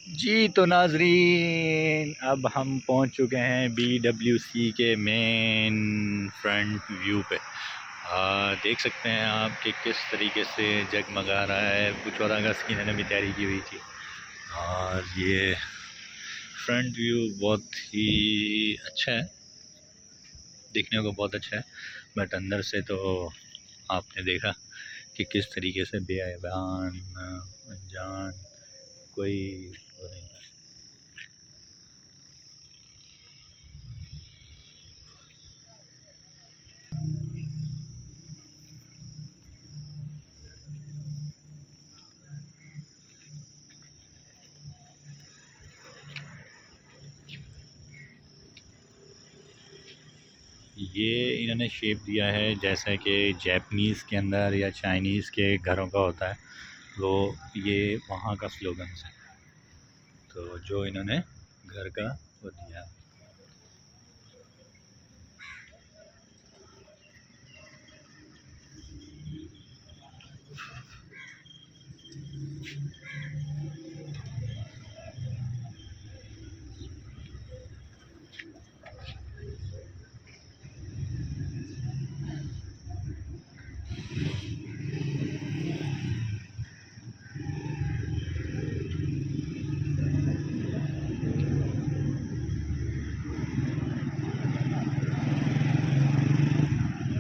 जी तो नाजरीन, अब हम पहुंच चुके हैं BWC के मेन फ्रंट व्यू पे। देख सकते हैं आप कि किस तरीके से जगमगा रहा है। कुछ और अगस्त की इन्होंने भी तैयारी की हुई थी और ये फ्रंट व्यू बहुत ही अच्छा है, देखने को बहुत अच्छा है। बट अंदर से तो आपने देखा कि किस तरीके से बेईमान अनजान कोई वो नहीं है। ये इन्होंने शेप दिया है जैसा कि जापानीज़ के अंदर या चाइनीज़ के घरों का होता है, वो ये वहाँ का स्लोगन है। तो जो इन्होंने घर का वो दिया।